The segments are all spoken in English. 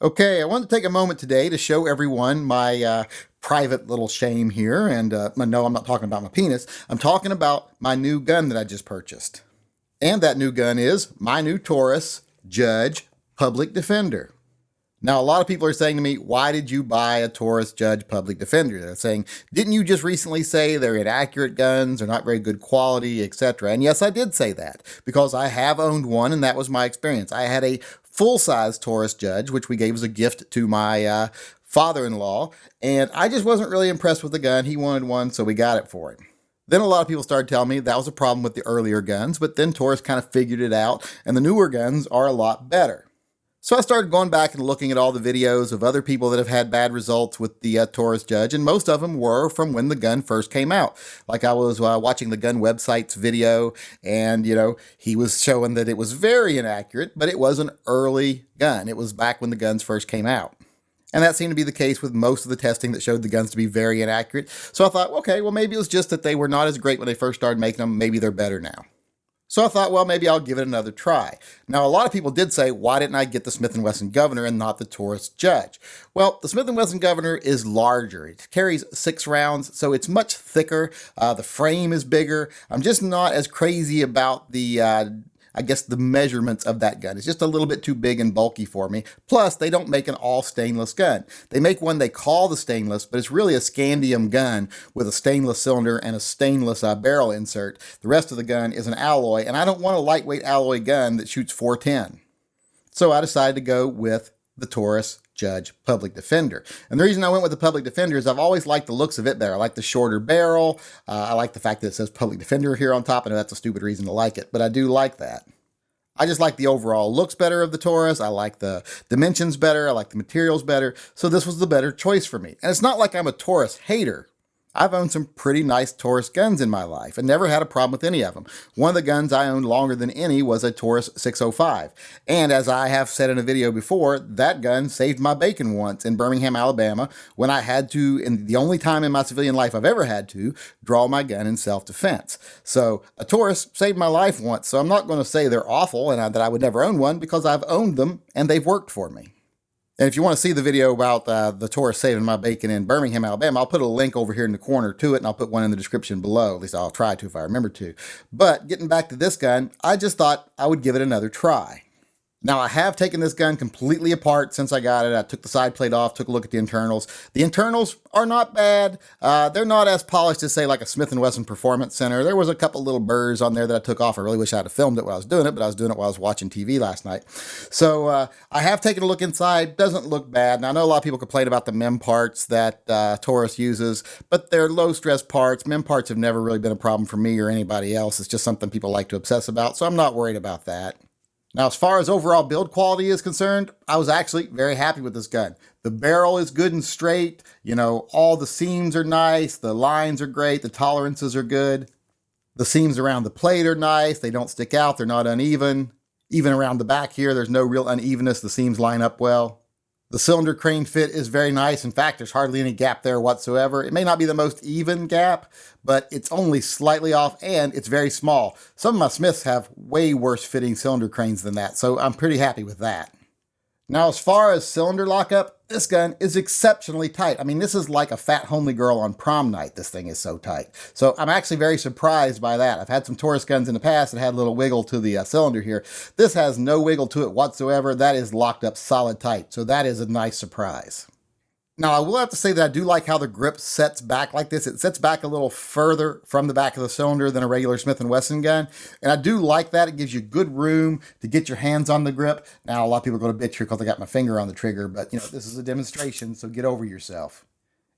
Okay, I want to take a moment today to show everyone my private little shame here. And no, I'm not talking about my penis. I'm talking about my new gun that I just purchased. And that new gun is my new Taurus Judge Public Defender. Now, a lot of people are saying to me, why did you buy a Taurus Judge Public Defender? They're saying, didn't you just recently say they're inaccurate guns, they're not very good quality, etc.? And yes, I did say that because I have owned one and that was my experience. I had a full-size Taurus Judge, which we gave as a gift to my father-in-law, and I just wasn't really impressed with the gun. He wanted one, so we got it for him. Then a lot of people started telling me that was a problem with the earlier guns, but then Taurus kind of figured it out, and the newer guns are a lot better. So I started going back and looking at all the videos of other people that have had bad results with the Taurus Judge, and most of them were from when the gun first came out. Like I was watching the gun website's video, and he was showing that it was very inaccurate, but it was an early gun. It was back when the guns first came out. And that seemed to be the case with most of the testing that showed the guns to be very inaccurate. So I thought, okay, well, maybe it was just that they were not as great when they first started making them. Maybe they're better now. So I thought, well, maybe I'll give it another try. Now, a lot of people did say, why didn't I get the Smith & Wesson Governor and not the Taurus Judge? Well, the Smith & Wesson Governor is larger. It carries 6 rounds, so it's much thicker. The frame is bigger. I'm just not as crazy about the measurements of that gun. It's just a little bit too big and bulky for me. Plus, they don't make an all stainless gun. They make one they call the stainless, but it's really a scandium gun with a stainless cylinder and a stainless barrel insert. The rest of the gun is an alloy, and I don't want a lightweight alloy gun that shoots 410. So I decided to go with the Taurus Judge Public Defender. And the reason I went with the Public Defender is I've always liked the looks of it better. I like the shorter barrel. I like the fact that it says Public Defender here on top. I know that's a stupid reason to like it, but I do like that. I just like the overall looks better of the Taurus. I like the dimensions better. I like the materials better. So this was the better choice for me. And it's not like I'm a Taurus hater. I've owned some pretty nice Taurus guns in my life and never had a problem with any of them. One of the guns I owned longer than any was a Taurus 605. And as I have said in a video before, that gun saved my bacon once in Birmingham, Alabama, when I had to, and the only time in my civilian life I've ever had to, draw my gun in self-defense. So a Taurus saved my life once, so I'm not going to say they're awful and that I would never own one because I've owned them and they've worked for me. And if you want to see the video about the Taurus saving my bacon in Birmingham, Alabama, I'll put a link over here in the corner to it, and I'll put one in the description below. At least I'll try to if I remember to. But getting back to this gun, I just thought I would give it another try. Now, I have taken this gun completely apart since I got it. I took the side plate off, took a look at the internals. The internals are not bad. They're not as polished as, say, like a Smith & Wesson Performance Center. There was a couple little burrs on there that I took off. I really wish I had filmed it while I was doing it, but I was doing it while I was watching TV last night. So I have taken a look inside. Doesn't look bad. Now, I know a lot of people complain about the MEM parts that Taurus uses, but they're low-stress parts. MEM parts have never really been a problem for me or anybody else. It's just something people like to obsess about, so I'm not worried about that. Now, as far as overall build quality is concerned, I was actually very happy with this gun. The barrel is good and straight. All the seams are nice. The lines are great. The tolerances are good. The seams around the plate are nice. They don't stick out. They're not uneven. Even around the back here, there's no real unevenness. The seams line up well. The cylinder crane fit is very nice. In fact, there's hardly any gap there whatsoever. It may not be the most even gap, but it's only slightly off and it's very small. Some of my Smiths have way worse fitting cylinder cranes than that, so I'm pretty happy with that. Now, as far as cylinder lockup, this gun is exceptionally tight. I mean, this is like a fat homely girl on prom night. This thing is so tight. So I'm actually very surprised by that. I've had some Taurus guns in the past that had a little wiggle to the cylinder here. This has no wiggle to it whatsoever. That is locked up solid tight. So that is a nice surprise. Now, I will have to say that I do like how the grip sets back like this. It sets back a little further from the back of the cylinder than a regular Smith & Wesson gun. And I do like that. It gives you good room to get your hands on the grip. Now, a lot of people are going to bitch here because I got my finger on the trigger, but this is a demonstration, so get over yourself.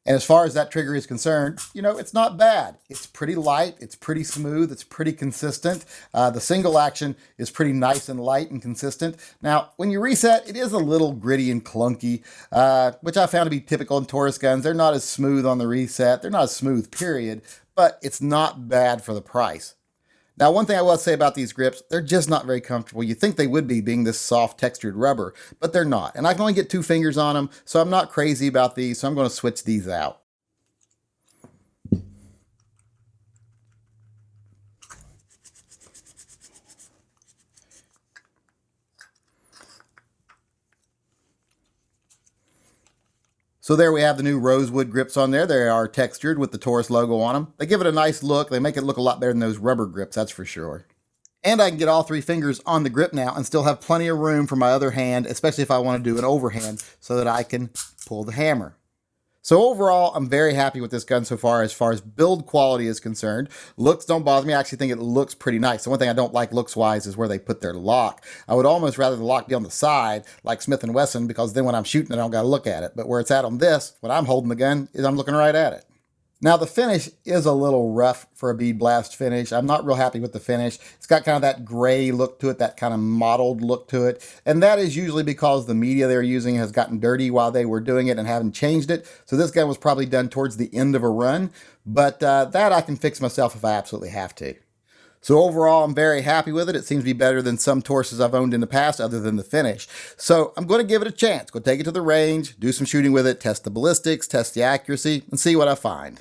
And as far as that trigger is concerned, it's not bad. It's pretty light. It's pretty smooth. It's pretty consistent. The single action is pretty nice and light and consistent. Now, when you reset, it is a little gritty and clunky, which I found to be typical in Taurus guns. They're not as smooth on the reset. They're not as smooth, period, but it's not bad for the price. Now, one thing I will say about these grips, they're just not very comfortable. You'd think they would be, being this soft textured rubber, but they're not. And I can only get 2 fingers on them, so I'm not crazy about these, so I'm going to switch these out. So there we have the new rosewood grips on there. They are textured with the Taurus logo on them. They give it a nice look. They make it look a lot better than those rubber grips, that's for sure. And I can get all 3 fingers on the grip now and still have plenty of room for my other hand, especially if I want to do an overhand so that I can pull the hammer. So overall, I'm very happy with this gun so far as build quality is concerned. Looks don't bother me. I actually think it looks pretty nice. The one thing I don't like looks-wise is where they put their lock. I would almost rather the lock be on the side, like Smith & Wesson, because then when I'm shooting, I don't got to look at it. But where it's at on this, when I'm holding the gun, is I'm looking right at it. Now the finish is a little rough for a bead blast finish. I'm not real happy with the finish. It's got kind of that gray look to it, that kind of mottled look to it. And that is usually because the media they're using has gotten dirty while they were doing it and haven't changed it. So this gun was probably done towards the end of a run, but that I can fix myself if I absolutely have to. So overall, I'm very happy with it. It seems to be better than some Tauruses I've owned in the past other than the finish. So I'm going to give it a chance. Go take it to the range, do some shooting with it, test the ballistics, test the accuracy, and see what I find.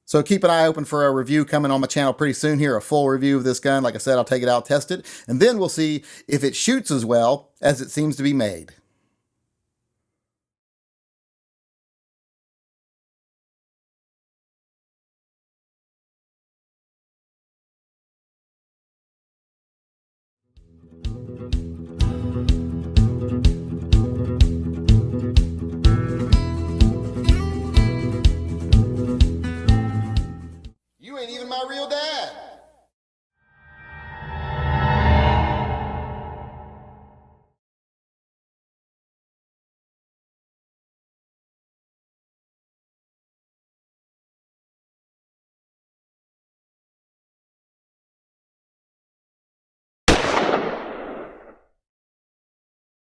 So keep an eye open for a review coming on my channel pretty soon here, a full review of this gun. Like I said, I'll take it out, test it, and then we'll see if it shoots as well as it seems to be made.